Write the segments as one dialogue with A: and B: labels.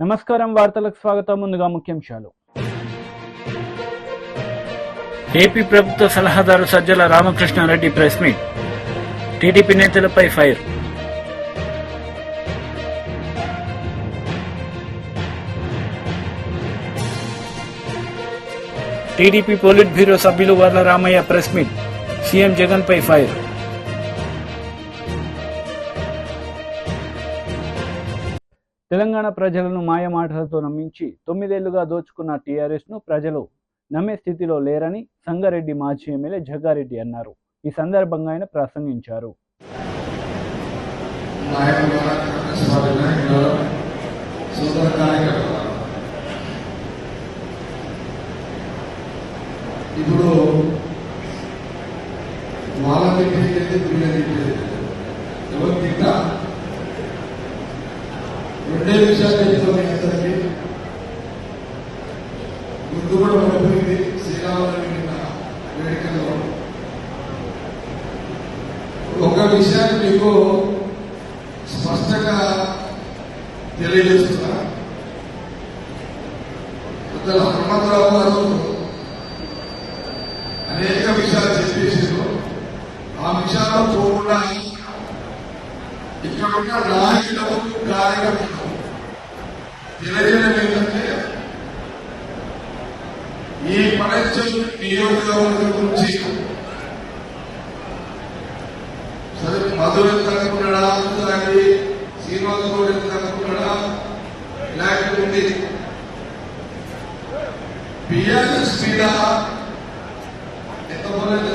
A: నమస్కారం వార్తలకు స్వాగతం. ముందుగా ముఖ్యాంశాలు.
B: ఏపీ ప్రభుత్వ సలహాదారు Sajjala Ramakrishna Reddy press meet. TDP నేతలపై ఫైర్. టీడీపీ పోలిట్ బ్యూరో సభ్యులు Varla Ramaiah press meet. CM Jagan పై ఫైర్.
A: తెలంగాణ ప్రజలను మాయమాటలతో నమ్మించి 9 ఏళ్లుగా దోచుకున్న టీఆర్ఎస్ ను ప్రజలు నమ్మే స్థితిలో లేరని సంగారెడ్డి మాజీ ఎమ్మెల్యే జగ్గారెడ్డి అన్నారు. ఈ సందర్భంగా ఆయన ప్రసంగించారు.
C: ఇప్పుడు వాళ్ళకి ఎవరు తింటా రెండే విషయాలు చెప్తాం. అందరికీ ముందు కూడా మనపోయింది శ్రీరామనవమి వేడుకల్లో. ఒక విషయాన్ని మీకు స్పష్టంగా తెలియజేస్తున్నా. హనుమంతరావు గారు అనేక విషయాలు చెప్పేసారు. ఆ విషయాలు పోకుండా ఇక్కడ ఉన్న నాయకులకు కార్యకర్తలు తెలియజేయడం ఏంటంటే ఈ పరీక్ష నియోజకవర్గం గురించి సరే మధుర ఎంత అనుకున్నాడా, అలాగే శ్రీనివాసరావు ఎంత అనుకున్నాడా, లేకపోతే బిఆర్ఎస్ మీద ఎంత పోలేదు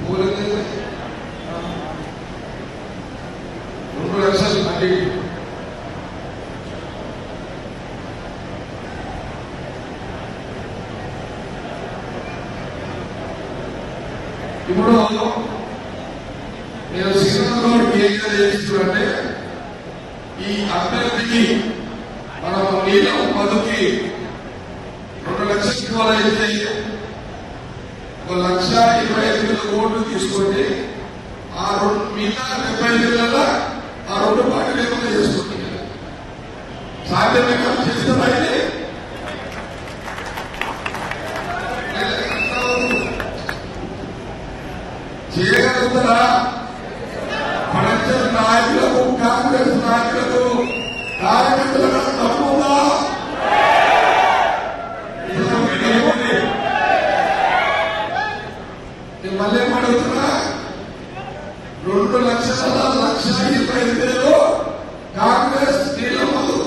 C: పోలేదు 2 లక్షలు అంటే ఇప్పుడు నేను శ్రీరామరావుకి ఏం చేస్తున్నానంటే ఈ అభ్యర్థికి మనం నీలం మధుకి 2 లక్షలు ఇవ్వాలైతే 1,25,000 ఓట్లు తీసుకోండి. ఆ మిగతా 75,000 ఆ 2 పార్టీలు ఏమైనా చేసుకుంటుంది. సాధ్యమేగా చేస్తామైతే చేయగలుగుతారా? పడంచర్ నాయకులకు, కాంగ్రెస్ నాయకులకు, కార్యకర్తలకు తప్పుగా మళ్ళీ ఏమడుగుతున్నా 2,25,000 కాంగ్రెస్ నీలమలు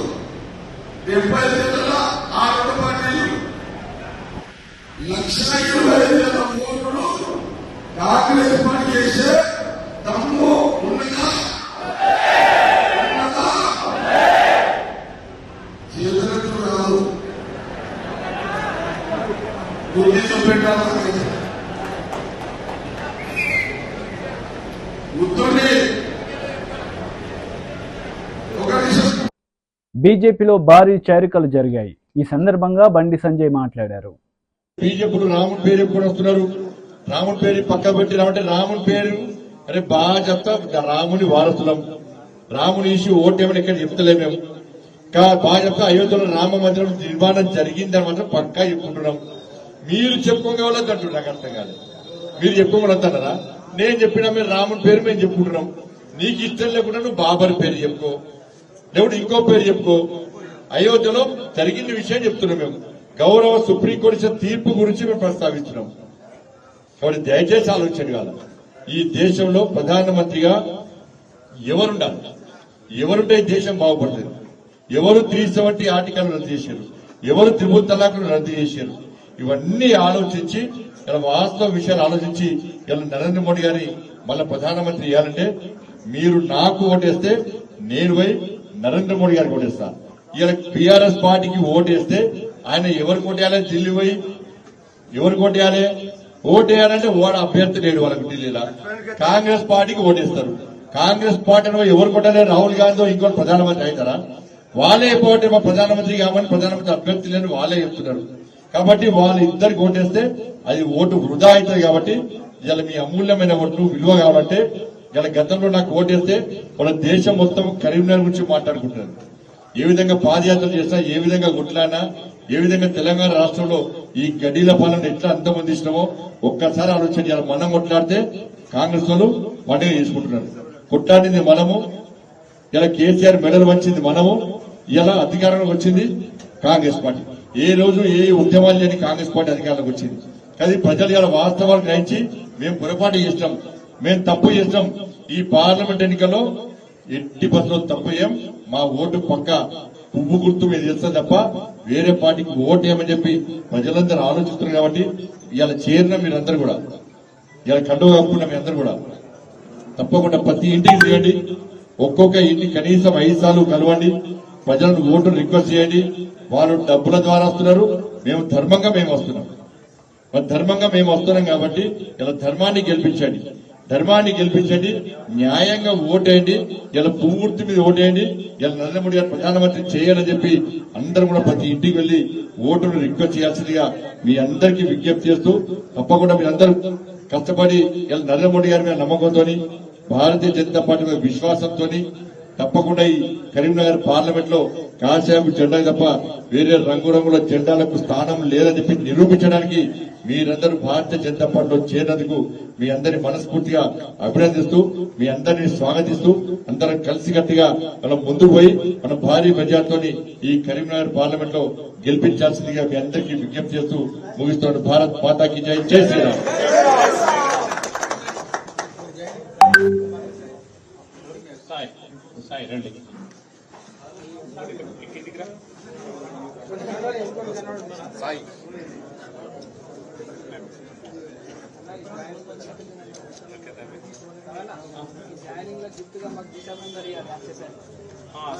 C: 70,000 ఆ 2 పార్టీలు 1,25,000 ఓట్లు కాంగ్రెస్ పార్టీ చేసే దమ్ము ఉన్నదా? చేతులకు రాదు, గుర్తింపు పెట్టాలి.
A: బీజేపీలో భారీ చేరికలు జరిగాయి. ఈ సందర్భంగా బండి సంజయ్ మాట్లాడారు.
D: బీజేపీలో రాముని పేరు ఎప్పుడు వస్తున్నారు? రాముని పేరు పక్క పెట్టి రామంటే రాముని పేరు అరే బాగా చెప్తా. రాముని వారసులం, రాముని ఇష్యూ ఓటేమని ఇక్కడ చెప్తలేము మేము. బాగా చెప్తా అయోధ్యలో రామ మందిరం నిర్మాణం జరిగిందని మాత్రం పక్కా చెప్పుకుంటున్నాం. మీరు చెప్పుకోగలదు అంటున్నారు. నాకు అర్థం కాదు. మీరు చెప్పుకోగలుగుతారా? నేను చెప్పినా మీరు రాముని పేరు మేము చెప్పుకుంటున్నాం. నీకు ఇష్టం లేకుండా నువ్వు బాబర్ పేరు చెప్పుకో, లేకపోతే ఇంకో పేరు చెప్పుకో. అయోధ్యలో జరిగిన విషయం చెప్తున్నాం మేము. గౌరవ సుప్రీంకోర్టు ఇచ్చిన తీర్పు గురించి మేము ప్రస్తావిస్తున్నాం. కాబట్టి దయచేసి ఆలోచన కాదు. ఈ దేశంలో ప్రధానమంత్రిగా ఎవరుండాలి, ఎవరుంటే ఈ దేశం బాగుపడుతుంది. ఎవరు 370 ఆర్టికల్ రద్దు చేశారు, ఎవరు త్రిపుల్ తలాకులు రద్దు చేశారు, ఇవన్నీ ఆలోచించి ఇలా వాస్తవ విషయాలు ఆలోచించి ఇలా నరేంద్ర మోడీ గారి మళ్ళీ ప్రధానమంత్రి చేయాలంటే మీరు నాకు ఓటేస్తే నేను పోయి నరేంద్ర మోడీ గారికి ఓటేస్తా. ఇలా టీఆర్ఎస్ పార్టీకి ఓటేస్తే ఆయన ఎవరికి ఓటేయాలి? ఢిల్లీ పోయి ఎవరికి ఓటేయాలి? ఓటేయాలంటే ఓడ అభ్యర్థి లేడు వాళ్ళకి ఢిల్లీలో. కాంగ్రెస్ పార్టీకి ఓటేస్తారు. కాంగ్రెస్ పార్టీ ఎవరు కొట్టాలి? రాహుల్ గాంధీ ఇంకోటి ప్రధానమంత్రి అవుతారా? వాళ్ళే పోటీ మా ప్రధానమంత్రి కావాలని ప్రధానమంత్రి అభ్యర్థి లేని వాళ్ళే చెప్తున్నారు. కాబట్టి వాళ్ళు ఇద్దరికి ఓటేస్తే అది ఓటు వృధా అవుతుంది. కాబట్టి ఇలా మీ అమూల్యమైన ఓట్లు విలువ కావాలంటే ఇలా గతంలో నాకు ఓటేస్తే వాళ్ళ దేశం మొత్తం కరీంనగర్ గురించి మాట్లాడుకుంటున్నారు. ఏ విధంగా పాదయాత్ర చేసినా, ఏ విధంగా గుట్లాడినా, ఏ విధంగా తెలంగాణ రాష్ట్రంలో ఈ గడ్డీల పాలన ఎట్లా అంతమందించినామో ఒక్కసారి ఆలోచన చేయాలి. మనం కొట్లాడితే కాంగ్రెస్ వాళ్ళు పండుగ చేసుకుంటున్నారు. కొట్లాడింది మనము, ఇలా కేసీఆర్ మెడల్ వచ్చింది మనము, ఇలా అధికారంలోకి వచ్చింది కాంగ్రెస్ పార్టీ. ఏ రోజు ఏ ఉద్యమాలు లేని కాంగ్రెస్ పార్టీ అధికారంలోకి వచ్చింది. కానీ ప్రజలు ఇలా వాస్తవాలు గ్రహించి మేము పొరపాటు చేసినాం, మేము తప్పు చేసినాం, ఈ పార్లమెంట్ ఎన్నికల్లో ఎట్టి బస్సులో తప్పు చేయం, మా ఓటు పక్క పువ్వు గుర్తు మీద చేస్తాం తప్ప వేరే పార్టీకి ఓటు ఏమని చెప్పి ప్రజలందరూ ఆలోచిస్తున్నారు. కాబట్టి ఇలా చేరిన మీరందరూ కూడా, ఇలా కండువ కప్పుకున్న మీ అందరూ కూడా తప్పకుండా ప్రతి ఇంటికి చేయండి. ఒక్కొక్క ఇంటి కనీసం 5 సార్లు కలవండి. ప్రజలను ఓటు రిక్వెస్ట్ చేయండి. వాళ్ళు డబ్బుల ద్వారా వస్తున్నారు, మేము ధర్మంగా మేము వస్తున్నాం. మరి ధర్మంగా మేము వస్తున్నాం కాబట్టి ఇలా ధర్మాన్ని గెలిపించండి, ధర్మాన్ని గెలిపించండి, న్యాయంగా ఓటేయండి. ఇలా పూర్తి మీద ఓటేయండి. ఇలా నరేంద్ర మోడీ గారు ప్రధానమంత్రి చేయాలని చెప్పి అందరూ కూడా ప్రతి ఇంటికి వెళ్లి ఓటును రిక్వెస్ట్ చేయాల్సిందిగా మీ అందరికీ విజ్ఞప్తి చేస్తూ, తప్పకుండా మీరందరూ కష్టపడి ఇలా నరేంద్ర మోడీ గారి మీద నమ్మకంతో, భారతీయ జనతా పార్టీ మీద విశ్వాసంతో తప్పకుండా ఈ కరీంనగర్ పార్లమెంట్ లో కాషాయపు జెండా తప్ప వేరే రంగురంగుల జెండాలకు స్థానం లేదని చెప్పి నిరూపించడానికి మీరందరూ భారతీయ జనతా పార్టీలో చేరినందుకు మీ అందరినీ మనస్ఫూర్తిగా అభినందిస్తూ, మీ అందరినీ స్వాగతిస్తూ, అందరం కలిసికట్టుగా మనం ముందుకు పోయి మన భారీ మెజార్టీతోని ఈ కరీంనగర్ పార్లమెంట్ లో గెలిపించాల్సిందిగా మీ అందరికీ విజ్ఞప్తి చేస్తూ ముగిస్తున్నాడు. భారత్ మాతాకి జై. జై శ్రీరామ్.
B: రండి.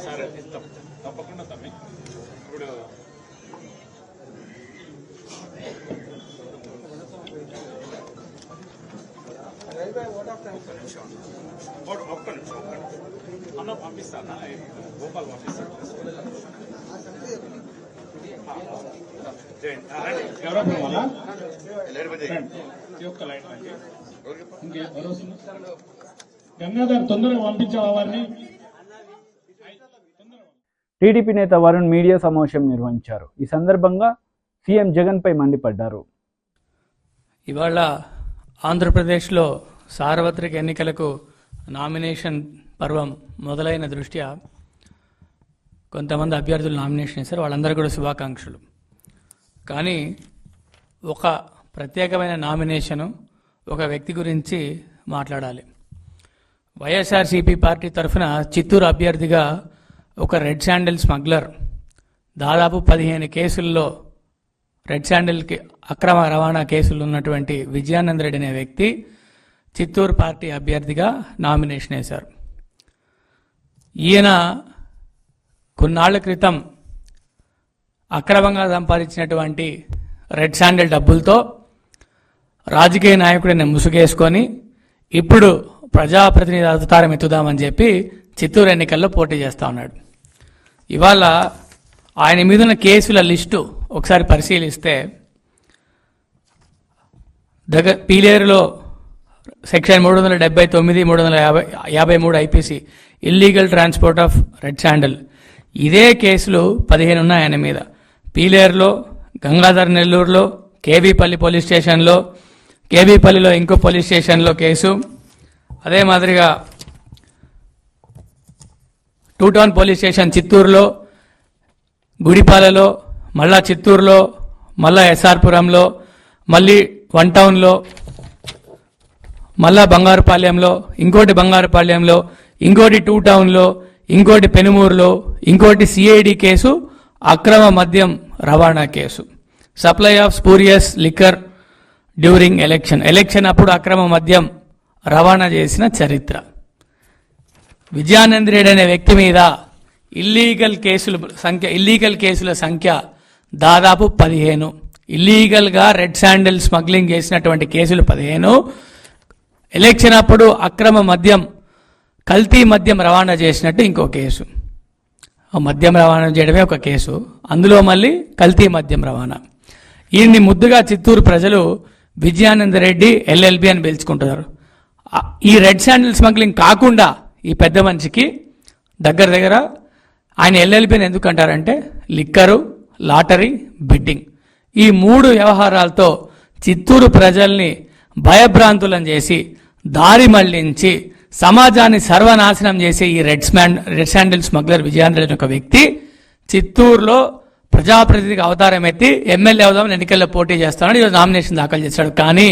B: సరే తప్పకుండా తమ్మి. ఇప్పుడు ఒక్క నిమిషం అన్న పంపిస్తానా, గోపాల్ పంపిస్తాను.
E: గంగాధర్ తొందరగా పంపించావా వారిని?
A: టీడీపీ నేత వరుణ్ మీడియా సమావేశం నిర్వహించారు. ఈ సందర్భంగా సీఎం జగన్ పై మండిపడ్డారు.
F: ఇవాళ ఆంధ్రప్రదేశ్లో సార్వత్రిక ఎన్నికలకు నామినేషన్ పర్వం మొదలైన దృష్ట్యా కొంతమంది అభ్యర్థులు నామినేషన్ చేశారు. వాళ్ళందరూ కూడా శుభాకాంక్షలు. కానీ ఒక ప్రత్యేకమైన నామినేషను ఒక వ్యక్తి గురించి మాట్లాడాలి. వైఎస్ఆర్సీపీ పార్టీ తరఫున చిత్తూరు అభ్యర్థిగా ఒక రెడ్ శాండిల్ స్మగ్లర్, దాదాపు 15 కేసుల్లో రెడ్ శాండిల్కి అక్రమ రవాణా కేసులు ఉన్నటువంటి విజయానంద రెడ్డి అనే వ్యక్తి చిత్తూరు పార్టీ అభ్యర్థిగా నామినేషన్ వేశారు. ఈయన కొన్నాళ్ల క్రితం అక్రమంగా సంపాదించినటువంటి రెడ్ శాండిల్ డబ్బులతో రాజకీయ నాయకుడిని ముసుగేసుకొని ఇప్పుడు ప్రజాప్రతినిధి అవతారం ఎత్తుదామని చెప్పి చిత్తూరు ఎన్నికల్లో పోటీ చేస్తా ఉన్నాడు. ఇవాళ ఆయన మీదున్న కేసుల లిస్టు ఒకసారి పరిశీలిస్తే పీలేరులో section 379, 353 IPC illegal transport of red sandal. ఇదే కేసులు 15 ఉన్నాయి ఆయన మీద. పీలేరులో, గంగాధర్ నెల్లూరులో, కేబీపల్లి పోలీస్ స్టేషన్లో, కేబీపల్లిలో ఇంకో పోలీస్ స్టేషన్లో కేసు, అదే మాదిరిగా 2 టౌన్ పోలీస్ స్టేషన్ చిత్తూరులో, గుడిపాలలో, మళ్ళా చిత్తూరులో, మళ్ళా ఎస్ఆర్పురంలో, మళ్ళీ 1 టౌన్లో, మళ్ళా బంగారుపాళ్యంలో, ఇంకోటి బంగారుపాళ్యంలో, ఇంకోటి 2 టౌన్లో, ఇంకోటి పెనుమూరులో, ఇంకోటి సిఐడి కేసు, అక్రమ మద్యం రవాణా case, supply of spurious liquor during election అప్పుడు అక్రమ మద్యం రవాణా చేసిన చరిత్ర. విజయానంద్ రెడ్డి అనే వ్యక్తి మీద ఇల్లీగల్ కేసుల సంఖ్య దాదాపు 15. ఇల్లీగల్గా రెడ్ శాండిల్ స్మగ్లింగ్ చేసినటువంటి కేసులు 15. ఎలక్షన్ అప్పుడు అక్రమ మద్యం, కల్తీ మద్యం రవాణా చేసినట్టు ఇంకో కేసు. మద్యం రవాణా చేయడమే ఒక కేసు, అందులో మళ్ళీ కల్తీ మద్యం రవాణా. ఈయన్ని ముద్దుగా చిత్తూరు ప్రజలు విజయానంద రెడ్డి ఎల్ఎల్బి అని పిలుచుకుంటున్నారు. ఈ రెడ్ శాండిల్ స్మగ్లింగ్ కాకుండా ఈ పెద్ద మనిషికి దగ్గర ఆయన ఎల్ఎల్బిని ఎందుకంటారంటే లిక్కరు, లాటరీ, బెట్టింగ్ ఈ 3 వ్యవహారాలతో చిత్తూరు ప్రజల్ని భయభ్రాంతులను చేసి దారి మళ్లించి సమాజాన్ని సర్వనాశనం చేసే ఈ రెడ్ శాండిల్ స్మగ్లర్ విజయాంధ్ర అనే ఒక వ్యక్తి చిత్తూరులో ప్రజాప్రతినిధికి అవతారం ఎత్తి ఎమ్మెల్యే అవుదామని ఎన్నికల్లో పోటీ చేస్తానని ఈరోజు నామినేషన్ దాఖలు చేశాడు. కానీ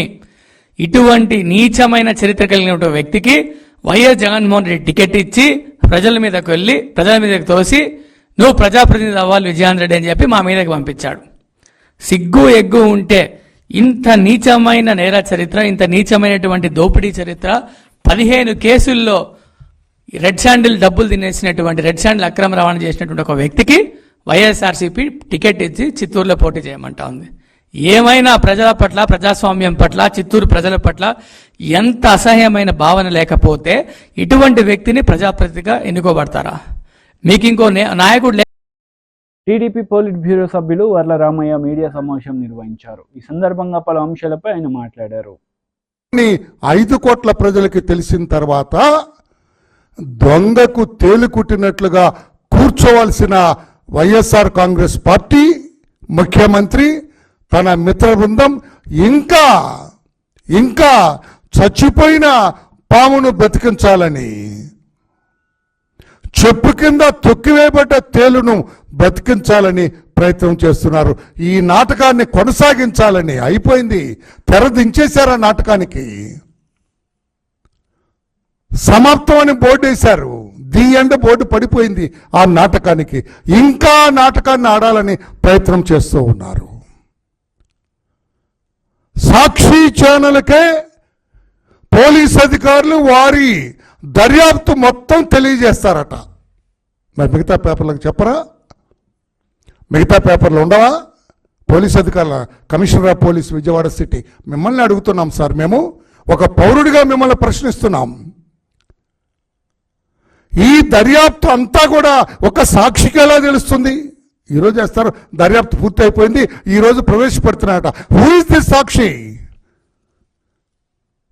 F: ఇటువంటి నీచమైన చరిత్ర కలిగిన వ్యక్తికి వైఎస్ జగన్మోహన్ రెడ్డి టికెట్ ఇచ్చి ప్రజల మీదకి తోసి నువ్వు ప్రజాప్రతినిధి అవ్వాలి విజయాంధ్ర రెడ్డి అని చెప్పి మా మీదకి పంపించాడు. సిగ్గు ఎగ్గు ఉంటే ఇంత నీచమైన నేర చరిత్ర, ఇంత నీచమైనటువంటి దోపిడీ చరిత్ర, 15 కేసుల్లో రెడ్ శాండిల్ డబ్బులు తినేసినటువంటి రెడ్ శాండిల్ అక్రమ రవాణా చేసినటువంటి ఒక వ్యక్తికి వైఎస్ఆర్సీపీ టికెట్ ఇచ్చి చిత్తూరులో పోటీ చేయమంటా ఉంది. ఏమైనా ప్రజల పట్ల, ప్రజాస్వామ్యం పట్ల, చిత్తూరు ప్రజల పట్ల ఎంత అసహ్యమైన భావన లేకపోతే ఇటువంటి వ్యక్తిని ప్రజాప్రతినిధిగా ఎన్నుకోబడతారా? మీకు ఇంకో నాయకుడు
A: టీడీపీ పోలిట్ బ్యూరో సభ్యులు వర్ల రామయ్య మీడియా సమావేశం నిర్వహించారు. ఈ సందర్భంగా పలు అంశాలపై ఆయన మాట్లాడారు.
G: 5 కోట్ల ప్రజలకి తెలిసిన తర్వాత దొంగకు తేలుకుట్టినట్లుగా కూర్చోవలసిన వైఎస్ఆర్ కాంగ్రెస్ పార్టీ ముఖ్యమంత్రి తన మిత్ర బృందం ఇంకా చచ్చిపోయిన పామును బతికించాలని, చెప్పు కింద తొక్కివేయబడ్డ తేలును బతికించాలని ప్రయత్నం చేస్తున్నారు. ఈ నాటకాన్ని కొనసాగించాలని అయిపోయింది. తెర దించేశారు. ఆ నాటకానికి సమాప్తం అని బోర్డు వేశారు. ది ఎండ్ బోర్డు పడిపోయింది. ఆ నాటకానికి ఇంకా నాటకాన్ని ఆడాలని ప్రయత్నం చేస్తూ ఉన్నారు. సాక్షి ఛానల్కే పోలీస్ అధికారులు వారి దర్యాప్తు మొత్తం తెలియజేస్తారట. మరి మిగతా పేపర్లకు చెప్పరా? మిగతా పేపర్లు ఉండవా? పోలీస్ అధికారుల commissioner of police Vijayawada city మిమ్మల్ని అడుగుతున్నాం సార్. మేము ఒక పౌరుడిగా మిమ్మల్ని ప్రశ్నిస్తున్నాం. ఈ దర్యాప్తు అంతా కూడా ఒక సాక్షికి ఎలా తెలుస్తుంది? ఈరోజు చేస్తారు, దర్యాప్తు పూర్తి అయిపోయింది, ఈరోజు ప్రవేశపెడుతున్నారట. హూ ఇస్ దిస్ సాక్షి?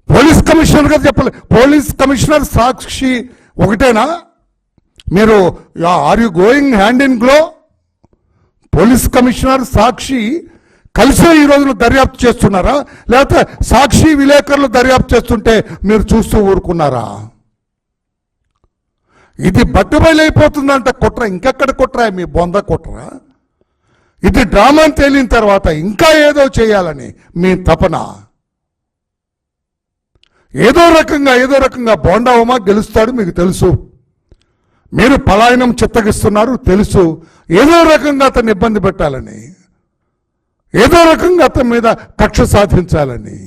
G: పోలీస్ కమిషనర్ గారు చెప్పాలి. పోలీస్ కమిషనర్ సాక్షి ఒకటేనా? మీరు are you going hand in glove? Police commissioner సాక్షి కలిసే ఈ రోజున దర్యాప్తు చేస్తున్నారా? లేకపోతే సాక్షి విలేకరులు దర్యాప్తు చేస్తుంటే మీరు చూస్తూ ఊరుకున్నారా? ఇది బట్టబయలైపోతుందంట కుట్ర. ఇంకెక్కడ కుట్ర? మీ బొంద కుట్ర. ఇది డ్రామా తేలిన తర్వాత ఇంకా ఏదో చేయాలని మీ తపన. ఏదో రకంగా బోండావమా గెలుస్తాడు మీకు తెలుసు. మీరు పలాయనం చిత్తగిస్తున్నారు తెలుసు. ఏదో రకంగా అతన్ని ఇబ్బంది పెట్టాలని, ఏదో రకంగా అతని మీద కక్ష సాధించాలని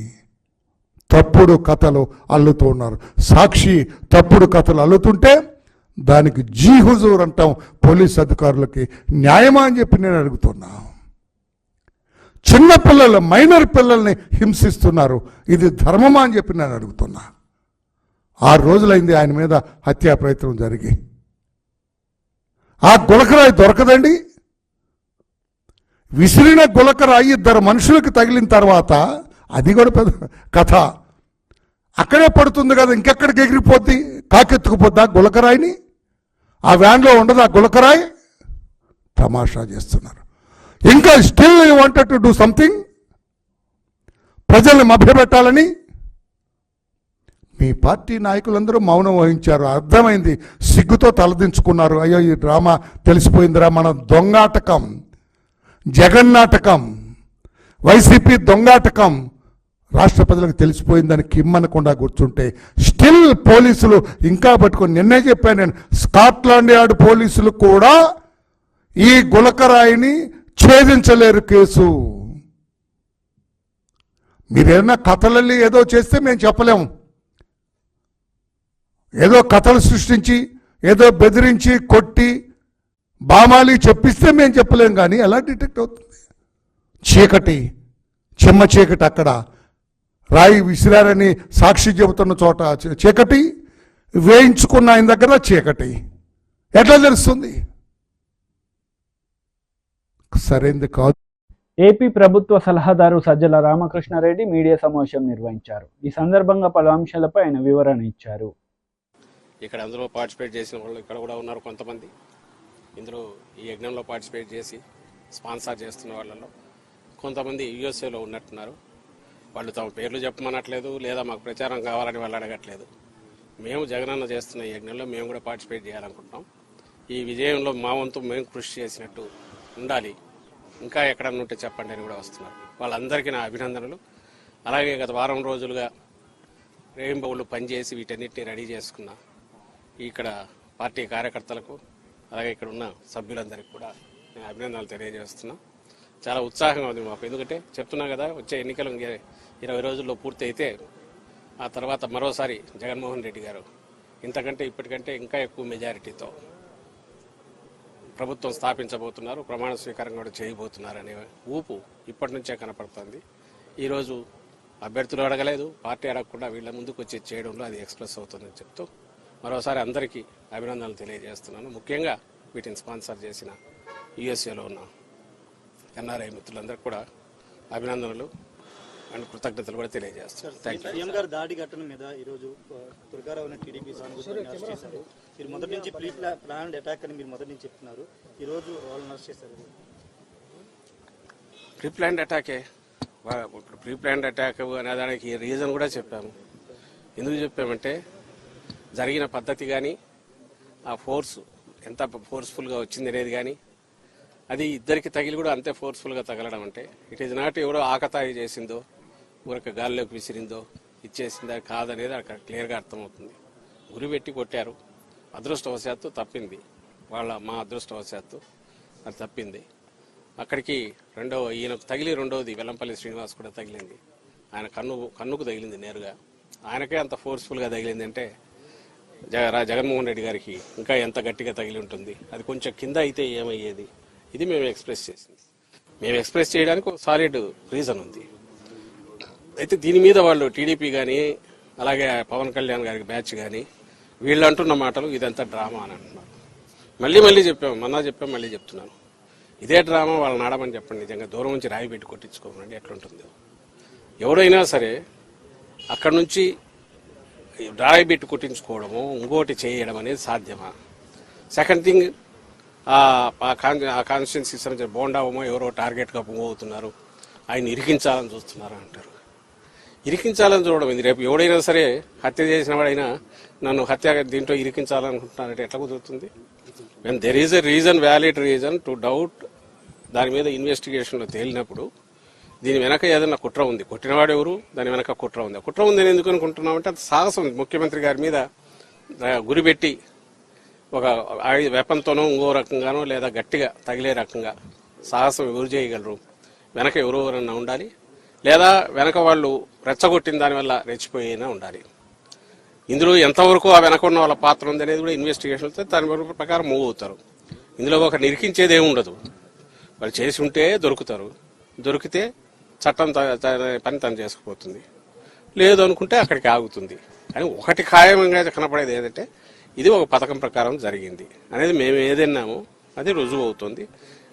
G: తప్పుడు కథలు అల్లుతూ ఉన్నారు. సాక్షి తప్పుడు కథలు అల్లుతుంటే దానికి జీ హుజూర్ అంటాం పోలీస్ అధికారులకి. న్యాయమా అని చెప్పి నేను అడుగుతున్నా. చిన్న పిల్లలు, మైనర్ పిల్లల్ని హింసిస్తున్నారు. ఇది ధర్మమా అని చెప్పి నేను అడుగుతున్నా. 6 రోజులైంది ఆయన మీద హత్యా ప్రయత్నం జరిగి. ఆ గులకరాయి దొరకదండి. విసిరిన గులకరాయి 2 మనుషులకు తగిలిన తర్వాత అది కూడా పెద్ద కథ. అక్కడే పడుతుంది కదా, ఇంకెక్కడికి ఎగిరిపోద్ది? కాకెత్తుకుపోద్దా గులకరాయిని? ఆ వ్యాన్లో ఉండదు ఆ గులకరాయి? తమాషా చేస్తున్నారు. ఇంకా still you wanted to do something, ప్రజల్ని మభ్యపెట్టాలని. మీ పార్టీ నాయకులందరూ మౌనం వహించారు. అర్థమైంది, సిగ్గుతో తలదించుకున్నారు. అయ్యో ఈ డ్రామా తెలిసిపోయిందిరా, మన దొంగాటకం, జగన్ నాటకం, వైసీపీ దొంగాటకం రాష్ట్ర ప్రజలకు తెలిసిపోయిందని కిమ్మనకుండా కూర్చుంటే స్టిల్ పోలీసులు ఇంకా పట్టుకొని, నిన్నే చెప్పాను నేను, స్కాట్లాండ్ యార్డ్ పోలీసులు కూడా ఈ గులకరాయిని ఛేదించలేరు కేసు. మీరేమన్నా కథలల్లి ఏదో చేస్తే మేము చెప్పలేము. ఏదో కథలు సృష్టించి, ఏదో బెదిరించి, కొట్టి, బామాలి చెప్పిస్తే మేము చెప్పలేం. కానీ ఎలా డిటెక్ట్ అవుతుంది? చీకటి, చిమ్మ చీకటి. అక్కడ రాయి విసిరారని సాక్షి చెబుతున్న చోట చీకటి, వేయించుకున్న ఆయన దగ్గర చీకటి. ఎట్లా తెలుస్తుంది? సరైంది కాదు.
A: ఏపీ ప్రభుత్వ సలహాదారు సజ్జల రామకృష్ణారెడ్డి మీడియా సమావేశం నిర్వహించారు. ఈ సందర్భంగా పలు అంశాలపై ఆయన వివరణ ఇచ్చారు.
H: ఇక్కడ అందులో పార్టిసిపేట్ చేసిన వాళ్ళు ఇక్కడ కూడా ఉన్నారు కొంతమంది. ఇందులో ఈ యజ్ఞంలో పార్టిసిపేట్ చేసి స్పాన్సర్ చేస్తున్న వాళ్ళలో కొంతమంది యూఎస్ఏలో ఉన్నట్టున్నారు. వాళ్ళు తమ పేర్లు చెప్పమనట్లేదు, లేదా మాకు ప్రచారం కావాలని వాళ్ళు అడగట్లేదు. మేము జగనన్న చేస్తున్న ఈ యజ్ఞంలో మేము కూడా పార్టిసిపేట్ చేయాలనుకుంటున్నాం. ఈ విజయంలో మా వంతు మేము కృషి చేసినట్టు ఉండాలి, ఇంకా ఎక్కడన్నా ఉంటే చెప్పండి అని కూడా వస్తున్నారు. వాళ్ళందరికీ నా అభినందనలు. అలాగే గత వారం రోజులుగా రేయింబౌళ్ళు పనిచేసి వీటన్నిటిని రెడీ చేసుకున్న ఇక్కడ పార్టీ కార్యకర్తలకు, అలాగే ఇక్కడ ఉన్న సభ్యులందరికీ కూడా నేను అభినందనలు తెలియజేస్తున్నా. చాలా ఉత్సాహంగా ఉంది మాకు. ఎందుకంటే చెప్తున్నా కదా, వచ్చే ఎన్నికలు 20 రోజుల్లో పూర్తి అయితే ఆ తర్వాత మరోసారి జగన్మోహన్ రెడ్డి గారు ఇంతకంటే ఇప్పటికంటే ఇంకా ఎక్కువ మెజారిటీతో ప్రభుత్వం స్థాపించబోతున్నారు, ప్రమాణ స్వీకారం కూడా చేయబోతున్నారు అనే ఊపు ఇప్పటి నుంచే కనపడుతుంది. ఈరోజు అభ్యర్థులు అడగలేదు, పార్టీ అడగకుండా వీళ్ళ ముందుకు వచ్చి చేయడంలో అది ఎక్స్ప్రెస్ అవుతుందని చెప్తూ మరోసారి అందరికీ అభినందనలు తెలియజేస్తున్నాను. ముఖ్యంగా వీటిని స్పాన్సర్ చేసిన యుఎస్ఏలో ఉన్న ఎన్ఆర్ఐ మిత్రులందరికీ కూడా అభినందనలు అండ్ కృతజ్ఞతలు కూడా తెలియజేస్తున్నాను.
I: సీఎం గారు దాడి ఘటన మీద ఈరోజు దుర్గారావు టీడీపీ అరెస్ట్ చేశారు. మీరు మొదటి నుంచి ప్రీ ప్లాన్డ్ అటాక్ అని మీరు మొదటి నుంచి చెప్తున్నారు, ఈరోజు వాళ్ళని అరెస్ట్ చేశారు.
H: ప్రీ ప్లాన్డ్ అటాకే. ఇప్పుడు ప్రీ ప్లాన్డ్ అటాక్ అనే దానికి రీజన్ కూడా చెప్పాము. ఎందుకు చెప్పామంటే జరిగిన పద్ధతి కానీ ఆ ఫోర్స్ ఎంత ఫోర్స్ఫుల్గా వచ్చింది అనేది కానీ అది ఇద్దరికి తగిలి కూడా అంతే ఫోర్స్ఫుల్గా తగలడం అంటే ఇట్ ఈజ్ నాట్ ఎవరో ఆకతాయి చేసిందో, ఊరికి గాల్లోకి విసిరిందో, ఇచ్చేసిందా కాదనేది అక్కడ క్లియర్గా అర్థమవుతుంది. గురిపెట్టి కొట్టారు, అదృష్టవశాత్తు తప్పింది. మా అదృష్టవశాత్తు అది తప్పింది. అక్కడికి ఈయనకు తగిలి రెండవది వెల్లంపల్లి శ్రీనివాస్ కూడా తగిలింది. ఆయన కన్నుకు తగిలింది నేరుగా. ఆయనకే అంత ఫోర్స్ఫుల్గా తగిలింది అంటే జగన్మోహన్ రెడ్డి గారికి ఇంకా ఎంత గట్టిగా తగిలి ఉంటుంది. అది కొంచెం కింద అయితే ఏమయ్యేది? ఇది మేము ఎక్స్ప్రెస్ చేసింది. మేము ఎక్స్ప్రెస్ చేయడానికి ఒక సాలిడ్ రీజన్ ఉంది. అయితే దీని మీద వాళ్ళు టీడీపీ కానీ అలాగే పవన్ కళ్యాణ్ గారికి బ్యాచ్ కానీ వీళ్ళు అంటున్న మాటలు ఇదంతా డ్రామా అని అంటున్నారు. మళ్ళీ చెప్పాము, మళ్ళీ చెప్తున్నాను, ఇదే డ్రామా వాళ్ళని ఆడమని చెప్పండి. నిజంగా దూరం నుంచి రాయి పెట్టి కొట్టించుకోమండి ఎట్లుంటుందో. ఎవరైనా సరే అక్కడ నుంచి రాయి పెట్టి కొట్టించుకోవడము, ఇంకోటి చేయడం అనేది సాధ్యమా? సెకండ్ థింగ్, ఆ కాన్స్టిట్యున్సీకి సంబంధించిన బోండావమో ఎవరో టార్గెట్గా మూవ్ అవుతున్నారు, ఆయన ఇరికించాలని చూస్తున్నారు అంటారు. ఇరికించాలని చూడడం ఇది. రేపు ఎవడైనా సరే హత్య చేసిన వాడైనా నన్ను దీంట్లో ఇరికించాలనుకుంటున్నారంటే ఎట్లా కుదురుతుంది? When there is a reason, valid reason to doubt, దాని మీద ఇన్వెస్టిగేషన్లో తేలినప్పుడు దీని వెనక ఏదైనా కుట్ర ఉంది, కొట్టినవాడు ఎవరు, దాని వెనక కుట్ర ఉంది. కుట్ర ఉంది అని ఎందుకు అనుకుంటున్నామంటే అది సాహసం. ముఖ్యమంత్రి గారి మీద గురిపెట్టి ఒక వెపన్తోనో ఇంకో రకంగానో లేదా గట్టిగా తగిలే రకంగా సాహసం ఎవరు చేయగలరు? వెనక ఎవరెవరన్నా ఉండాలి, లేదా వెనక వాళ్ళు రెచ్చగొట్టిన దానివల్ల రెచ్చిపోయినా ఉండాలి. ఇందులో ఎంతవరకు ఆ వెనక ఉన్న వాళ్ళ పాత్ర ఉంది అనేది కూడా ఇన్వెస్టిగేషన్తో దాని ప్రకారం మూవ్ అవుతారు. ఇందులో ఒక నిరికించేది ఏమి ఉండదు. వాళ్ళు చేసి ఉంటే దొరుకుతారు, దొరికితే చట్టం పని తను చేసుకుపోతుంది, లేదు అనుకుంటే అక్కడికి ఆగుతుంది. కానీ ఒకటి ఖాయంగా కనపడేది ఏంటంటే ఇది ఒక పథకం ప్రకారం జరిగింది అనేది మేము ఏదన్నామో అది రుజువు అవుతుంది.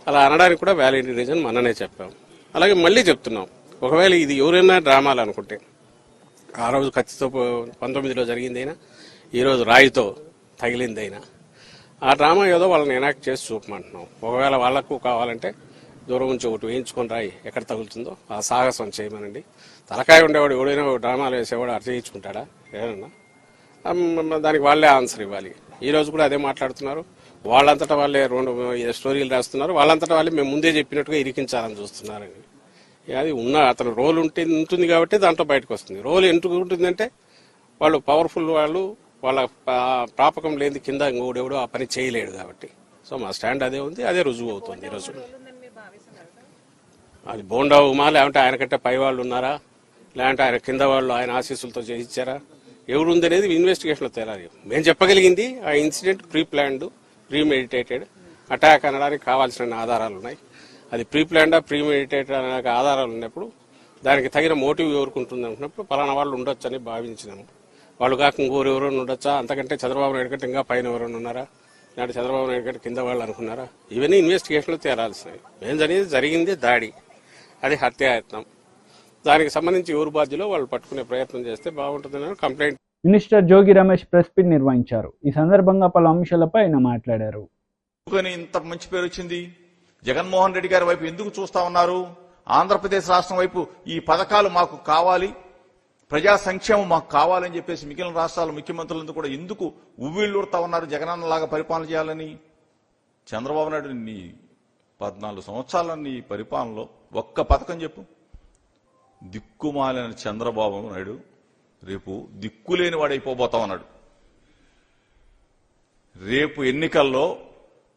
H: అలా అనడానికి కూడా వ్యాలిడ్ రీజన్ మననే చెప్పాం. అలాగే మళ్ళీ చెప్తున్నాం, ఒకవేళ ఇది ఎవరైనా డ్రామాలు అనుకుంటే ఆ రోజు కత్తితో 19లో జరిగిందైనా, ఈరోజు రాయితో తగిలిందైనా, ఆ డ్రామా ఏదో వాళ్ళని ఎనాక్ట్ చేసి చూపమంటున్నాం. ఒకవేళ వాళ్లకు కావాలంటే దూరం నుంచి ఒకటి వేయించుకొని రాయి ఎక్కడ తగులుతుందో ఆ సాహసం చేయమనండి. తలకాయ ఉండేవాడు ఎవడైనా డ్రామాలు వేసేవాడు అర్థం చేయించుకుంటాడా? ఏమన్నా దానికి వాళ్ళే ఆన్సర్ ఇవ్వాలి. ఈ రోజు కూడా అదే మాట్లాడుతున్నారు. వాళ్ళంతటా వాళ్ళే 2 స్టోరీలు రాస్తున్నారు. వాళ్ళంతటా వాళ్ళే మేము ముందే చెప్పినట్టుగా ఇరికించాలని చూస్తున్నారని. అది అతను రోల్ ఉంటుంది కాబట్టి దాంట్లో బయటకు వస్తుంది. రోల్ ఎందుకు ఉంటుందంటే వాళ్ళు పవర్ఫుల్, వాళ్ళ ప్రాపకం లేని కింద ఇంకోడెవడో ఆ పని చేయలేడు కాబట్టి. సో మా స్టాండ్ అదే ఉంది, అదే రుజువు అవుతుంది ఈరోజు. అది బోండా ఉమా, లేదంటే ఆయన కంటే పై వాళ్ళు ఉన్నారా, లేదంటే ఆయన కింద వాళ్ళు ఆయన ఆశీస్సులతో చేయించారా, ఎవరు ఉంది అనేది ఇన్వెస్టిగేషన్లో తేలాలి. మేము చెప్పగలిగింది ఆ incident pre planned, pre meditated attack అనడానికి కావాల్సిన ఆధారాలు ఉన్నాయి. అది ప్రీ ప్లాన్డా ప్రీ మెడిటేటెడ్ అనే ఆధారాలు ఉన్నప్పుడు దానికి తగిన మోటివ్ ఎవరుకుంటుంది అనుకున్నప్పుడు పలానా వాళ్ళు ఉండొచ్చు అని భావించినాము. వాళ్ళు కాక ఇంకోరు ఎవరైనా ఉండొచ్చా, అంతకంటే చంద్రబాబు నాయుడు కంటే ఇంకా పైన ఎవరైనా ఉన్నారా, లేదంటే చంద్రబాబు నాయుడు కంటే కింద వాళ్ళు అనుకున్నారా, ఇవన్నీ ఇన్వెస్టిగేషన్లో తేలాల్సినవి. మేము జరిగింది దాడి, అది హత్యాయత్నం. దానికి సంబంధించి ఎవరు బాధ్యులో వాళ్ళు పట్టుకునే ప్రయత్నం చేస్తే బాగుంటుందని complaint.
A: Minister Jogi Ramesh press meet నిర్వహించారు. ఈ సందర్భంగా పలు అంశాలపై ఆయన మాట్లాడారు.
J: ఇంత మంచి పేరు వచ్చింది? జగన్మోహన్ రెడ్డి గారి వైపు ఎందుకు చూస్తా ఉన్నారు? ఆంధ్రప్రదేశ్ రాష్ట్రం వైపు ఈ పథకాలు మాకు కావాలి, ప్రజా సంక్షేమం మాకు కావాలని చెప్పేసి మిగిలిన రాష్ట్రాల ముఖ్యమంత్రులందరూ కూడా ఎందుకు ఉవ్విళ్ళూరుతా ఉన్నారు జగనన్నలాగా పరిపాలన చేయాలని? చంద్రబాబు నాయుడు నీ 14 సంవత్సరాల నీ పరిపాలనలో ఒక్క పథకం చెప్పు. దిక్కుమాలిన చంద్రబాబు నాయుడు రేపు దిక్కులేని వాడైపోబోతా ఉన్నాడు. రేపు ఎన్నికల్లో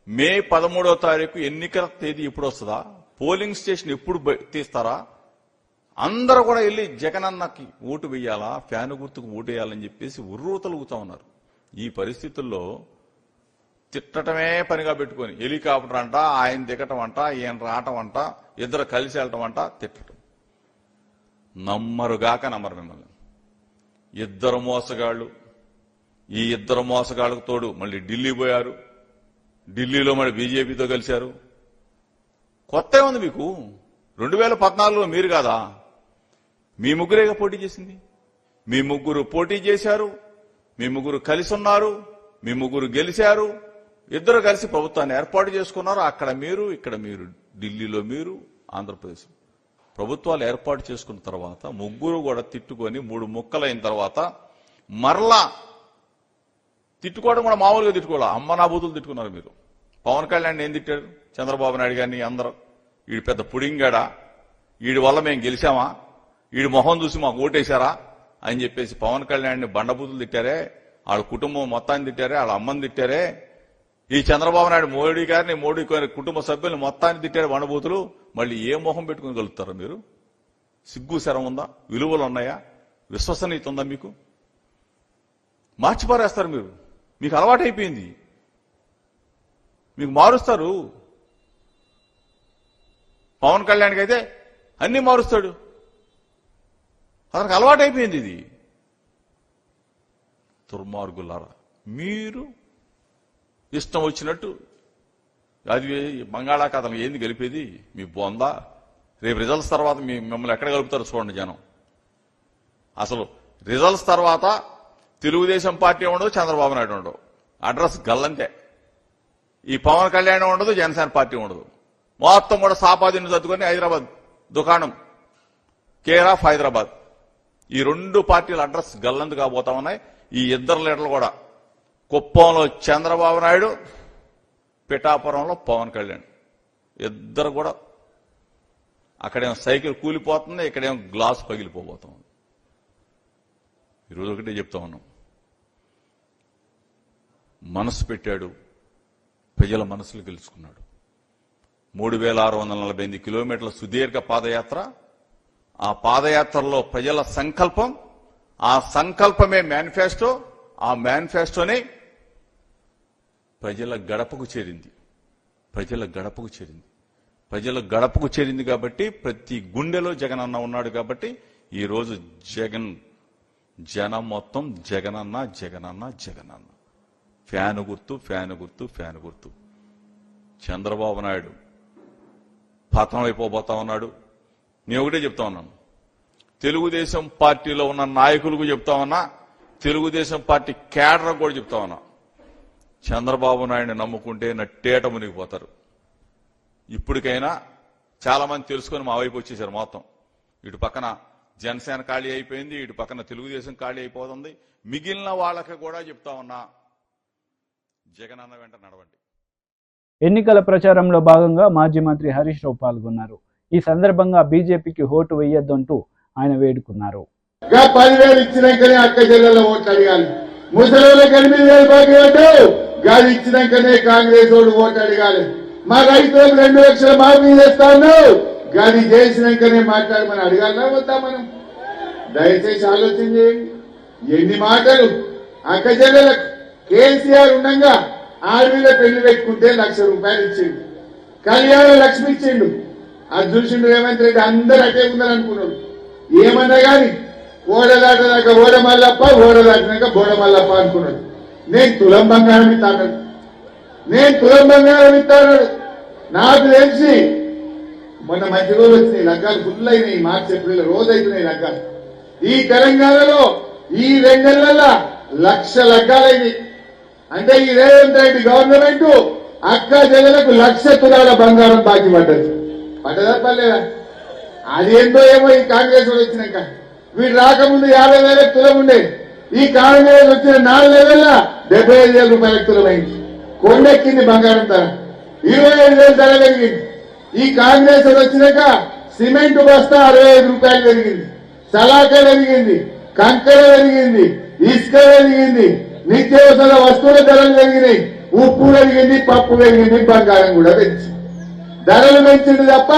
J: మే 13వ తారీఖు ఎన్నికల తేదీ ఎప్పుడు వస్తుందా? పోలింగ్ స్టేషన్ ఎప్పుడు తీస్తారా? అందరూ కూడా వెళ్ళి జగనన్నకి ఓటు వేయాలా, ఫ్యాను గుర్తుకు ఓటు వేయాలని చెప్పేసి ఉర్రూతలుగుతా ఉన్నారు. ఈ పరిస్థితుల్లో తిట్టటమే పనిగా పెట్టుకొని హెలికాప్టర్ అంట, ఆయన దిగటం అంట, ఈయన రావటం అంట, ఇద్దరు కలిసి వెళ్ళటం అంట, తిట్టడం. నమ్మరుగాక నమ్మరు మిమ్మల్ని. ఇద్దరు మోసగాళ్లు. ఈ ఇద్దరు మోసగాళ్లకు తోడు మళ్ళీ ఢిల్లీ పోయారు. ఢిల్లీలో మళ్ళీ బీజేపీతో కలిశారు. కొత్త ఉంది మీకు. 2014లో మీరు కాదా? మీ ముగ్గురేగా పోటీ చేసింది. మీ ముగ్గురు పోటీ చేశారు, మీ ముగ్గురు కలిసి ఉన్నారు, మీ ముగ్గురు గెలిచారు, ఇద్దరు కలిసి ప్రభుత్వాన్ని ఏర్పాటు చేసుకున్నారు. అక్కడ మీరు, ఇక్కడ మీరు, ఢిల్లీలో మీరు, ఆంధ్రప్రదేశ్ ప్రభుత్వాలు ఏర్పాటు చేసుకున్న తర్వాత ముగ్గురు కూడా తిట్టుకొని 3 ముక్కలైన తర్వాత మరలా తిట్టుకోవడం కూడా మామూలుగా తిట్టుకోవాలి, అమ్మనాభూతులు తిట్టుకున్నారు మీరు. పవన్ కళ్యాణ్ ఏం తిట్టారు? చంద్రబాబు నాయుడు గారిని అందరూ వీడి పెద్ద పుడింగాడా, వీడి వల్ల మేము గెలిచామా, వీడి మొహం చూసి మాకు ఓటేశారా అని చెప్పేసి పవన్ కళ్యాణ్ని బండబూతులు తిట్టారే, వాళ్ళ కుటుంబం మొత్తాన్ని తిట్టారే, వాళ్ళ అమ్మని తిట్టారే. ఈ చంద్రబాబు నాయుడు మోడీ గారిని, మోడీ కుటుంబ సభ్యుల్ని మొత్తాన్ని తిట్టారు బండబూతులు. మళ్ళీ ఏ మొహం పెట్టుకుని కలుగుతారా మీరు? సిగ్గు శరం ఉందా? విలువలు ఉన్నాయా? విశ్వసనీయత ఉందా మీకు? మార్చిపారేస్తారు మీరు. మీకు అలవాటైపోయింది. మీకు మారుస్తారు. పవన్ కళ్యాణ్కి అయితే అన్ని మారుస్తాడు. అతనికి అలవాటైపోయింది ఇది. దుర్మార్గులారా, మీరు ఇష్టం వచ్చినట్టు అది బంగాళాఖాతం ఏంది గెలిపేది? మీ బొందా. రేపు రిజల్ట్స్ తర్వాత మిమ్మల్ని ఎక్కడ కలుపుతారో చూడండి జనం. అసలు రిజల్ట్స్ తర్వాత తెలుగుదేశం పార్టీ ఉండదు, చంద్రబాబు నాయుడు ఉండదు, అడ్రస్ గల్లంతే. ఈ పవన్ కళ్యాణ్ ఉండదు, జనసేన పార్టీ ఉండదు. మొత్తం కూడా సాపాదిని చదువుకొని హైదరాబాద్ దుకాణం, కేర్ ఆఫ్ హైదరాబాద్. ఈ 2 పార్టీల అడ్రస్ గల్లందు కాబోతా ఉన్నాయి. ఈ ఇద్దరు లీడర్లు కూడా, కుప్పంలో చంద్రబాబు నాయుడు, పిఠాపురంలో పవన్ కళ్యాణ్, ఇద్దరు కూడా అక్కడేమో సైకిల్ కూలిపోతుంది, ఇక్కడేమో గ్లాస్ పగిలిపోబోతుంది. ఈరోజు ఒకటే చెప్తా ఉన్నాం, మనసు పెట్టాడు, ప్రజల మనసులు గెలుచుకున్నాడు. 3648 కిలోమీటర్ల సుదీర్ఘ పాదయాత్ర. ఆ పాదయాత్రలో ప్రజల సంకల్పం, ఆ సంకల్పమే మేనిఫెస్టో, ఆ మేనిఫెస్టోనే ప్రజల గడపకు చేరింది. ప్రజల గడపకు చేరింది. ప్రజల గడపకు చేరింది కాబట్టి ప్రతి గుండెలో జగన్ అన్న ఉన్నాడు కాబట్టి ఈరోజు జనం మొత్తం జగనన్న జగనన్న జగనన్న. ఫ్యాను గుర్తు, ఫ్యాను గుర్తు, ఫ్యాను గుర్తు. చంద్రబాబు నాయుడు పతనం అయిపోబోతా ఉన్నాడు. నేను ఒకటే చెప్తా ఉన్నాను, తెలుగుదేశం పార్టీలో ఉన్న నాయకులకు చెప్తా ఉన్నా, తెలుగుదేశం పార్టీ కేడర్ కూడా చెప్తా ఉన్నా, చంద్రబాబు నాయుడిని నమ్ముకుంటే నట్టేట మునిగిపోతారు. ఇప్పటికైనా చాలా మంది తెలుసుకొని మా వైపు వచ్చేసారు. మొత్తం ఇటు పక్కన జనసేన ఖాళీ అయిపోయింది, ఇటు పక్కన తెలుగుదేశం ఖాళీ అయిపోతుంది. మిగిలిన వాళ్ళకి కూడా చెప్తా ఉన్నా, జగన్ అన్న వెంట నడవండి.
A: ఎన్నికల ప్రచారంలో భాగంగా మాజీ మంత్రి హరీష్ రావు పాల్గొన్నారు. ఈ సందర్భంగా బీజేపీకి ఓటు వేయొద్దంటూ ఆయన వేడుకున్నారు.
C: 10,000 ఇచ్చినాకనే అక్క జిల్లాలో ఓట్లు అడగాలి. ముసలిళ్ళకి 8,000 బాకీ ఓటు గాలి ఇచ్చినాకనే కాంగ్రెస్ ఓటు ఓటు అడగాలి. మా రైతులకు 2 లక్షల మాఫీ చేస్తా ఉన్నావు, గాలి చేసినాకనే మాట్లాడమని అడగాలన్నా వద్దా? మనం దయచేసి ఆలోచన చేయండి. ఎన్ని మాటలు. అక్క జిల్లాలకు కేసీఆర్ ఉండగా ఆడవిలో పెళ్లి పెట్టుకుంటే ₹1,00,000 ఇచ్చిండు, కళ్యాణ లక్ష్మి ఇచ్చిండు. అది చూసిండు రేవంత్ రెడ్డి. అందరూ అటే ఉందని అనుకున్నాడు. ఏమన్నా గాని ఓడ దాటదాకా ఓడ మల్లప్ప, ఓడ దాటినాక బోడ మల్లప్ప అనుకున్నాడు. నేను తులం బంగారం ఇస్తాను, నేను తులం బంగారం ఇస్తాను. నాకు తెలిసి మొన్న మంచి రోజు వచ్చినాయి, లగ్గాలు ఫుల్ అయినాయి. మార్చి ఏప్రిల్ రోజు అవుతున్నాయి లగ్గాలు. ఈ తెలంగాణలో ఈ 2 నెలల 1,00,000 లగ్గాలైంది. అంటే ఈ రేవంత్ రెడ్డి గవర్నమెంట్ అక్క చెల్లెలకు 1,00,000 తులాల బంగారం బాకీ పడ్డది. పడ్డదా పర్లేదా? అదేంటో ఏమో ఈ కాంగ్రెస్ వాళ్ళు వచ్చినాక. వీడు రాకముందు 50,000 తులం ఉండే. ఈ కాంగ్రెస్ వచ్చిన 4 నెలల్లో 75,000 రూపాయలకు తులమైంది. కొండెక్కింది బంగారం ధర. 25,000 ధర పెరిగింది. ఈ కాంగ్రెస్ వచ్చినాక సిమెంట్ బస్తా 65 రూపాయలు పెరిగింది. సలాక పెరిగింది, కంకర పెరిగింది, ఇసుక పెరిగింది, నిత్యావసర వస్తువుల ధరలు పెరిగినాయి, ఉప్పు పెరిగింది, పప్పు పెరిగింది, బంగారం కూడా పెంచింది. ధరలు పెంచింది తప్ప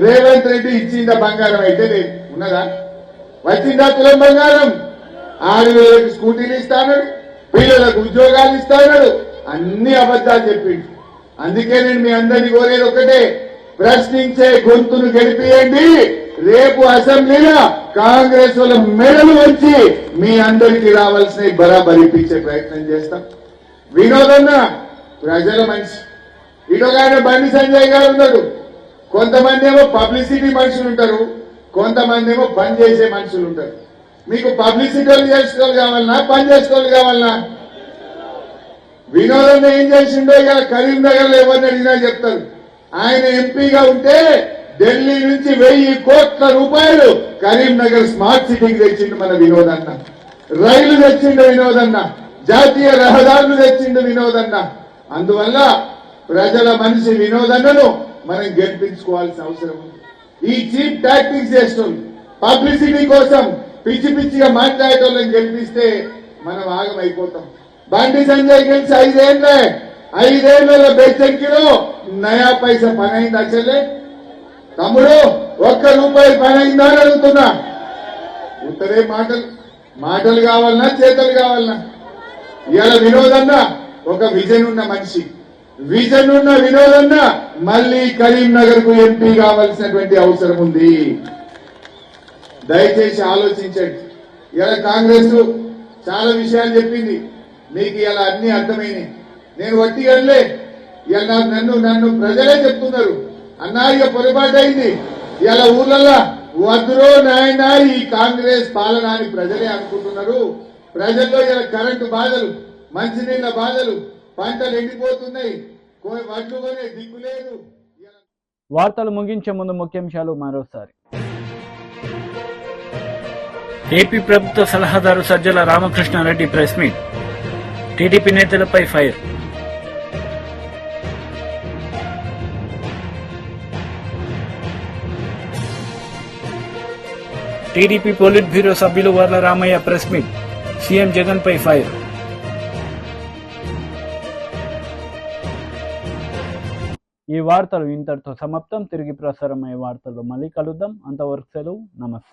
C: రేవంత్ రెడ్డి ఇచ్చిందా బంగారం అయితే లేదు. ఉన్నదా? వచ్చిందా తులం బంగారం? 6,000 స్కూటీలు ఇస్తాడు, పిల్లలకు ఉద్యోగాలు ఇస్తాడు, అన్ని అబద్ధాలు చెప్పిండు. అందుకే నేను మీ అందరినీ కోరేది ఒకటే, ప్రశ్నించే గొంతును గెలిపియండి. రేపు అసెంబ్లీలో కాంగ్రెస్ వాళ్ళ మెడలు వచ్చి మీ అందరికీ రావాల్సిన బరాబరి ఇప్పించే ప్రయత్నం చేస్తాం. వినోదన్న ప్రజల మనిషి. ఇటొక బండి సంజయ్ గారు ఉన్నాడు. కొంతమంది ఏమో పబ్లిసిటీ మనుషులు ఉంటారు, కొంతమంది ఏమో పని చేసే మనుషులు ఉంటారు. మీకు పబ్లిసిటీ చేసుకోవాలి కావాలన్నా, పని చేసుకోవాలి కావాలన్నా? వినోదన్న ఏం చేసిండో ఇలా కరీంనగర్ లో ఎవరిని అడిగినా చెప్తారు. ఆయన ఎంపీగా ఉంటే ఢిల్లీ నుంచి 1,000 కోట్ల రూపాయలు కరీంనగర్ స్మార్ట్ సిటీకి తెచ్చిండు మన వినోదన్న. రైలు తెచ్చిండు వినోదన్న, జాతీయ రహదారులు తెచ్చిండు వినోదన్న. అందువల్ల ప్రజల మనిషి వినోదన్నను మనం గెలిపించుకోవాల్సిన అవసరం ఉంది. ఈ చీప్ టాక్టిక్స్ చేస్తుంది పబ్లిసిటీ కోసం పిచ్చి పిచ్చిగా మాట్లాడేటోళ్ళని గెలిపిస్తే మనం ఆగమైపోతాం. బండి సంజయ్ గెలిచి 5 ఏళ్లలో బెచ్చంకిలో నయా పైసా పని అయిందా చెల్లె? తమ్ముడు, 1 రూపాయి పని అయిందా అని అడుగుతున్నా. ఉత్తరే మాటలు కావాలన్నా, చేతలు కావాలన్నా? ఇవాళ వినోదన్న ఒక విజన్ ఉన్న మనిషి. విజన్ ఉన్న వినోదన్న మళ్లీ కరీంనగర్ కు ఎంపీ కావాల్సినటువంటి అవసరం ఉంది. దయచేసి ఆలోచించండి. ఇవాళ కాంగ్రెస్ చాలా విషయాలు చెప్పింది, మీకు ఇలా అన్ని అర్థమైనాయి. నేను వట్టిగలే. ఇలా నన్ను ప్రజలే చెప్తున్నారు, అన్నా ఇక పొరపాటు అయింది, ఇలా ఊర్లలో వద్దురో నాయన ఈ కాంగ్రెస్ పాలన అని ప్రజలే అనుకుంటున్నారు. ప్రజల్లో ఇలా కరెంటు బాధలు, మంచినీళ్ల బాధలు, పంటలు ఎండిపోతున్నాయి, వడ్లు కొనే దిక్కు లేదు.
A: వార్తలు ముగించే ముందు ముఖ్యాంశాలు మరోసారి.
B: ఏపీ ప్రభుత్వ సలహాదారు Sajjala Ramakrishna Reddy press meet. TDP నేతలపై ఫైర్. టీడీపీ పోలిట్ బ్యూరో సభ్యులు Varla Ramaiah press meet. CM Jagan పై ఫైర్.
A: ఈ వార్తలు ఇంతటితో సమాప్తం. తిరిగి ప్రసారమయ్యే వార్తల్లో మళ్ళీ కలుద్దాం. అంతవరకు సెలవు. నమస్తే.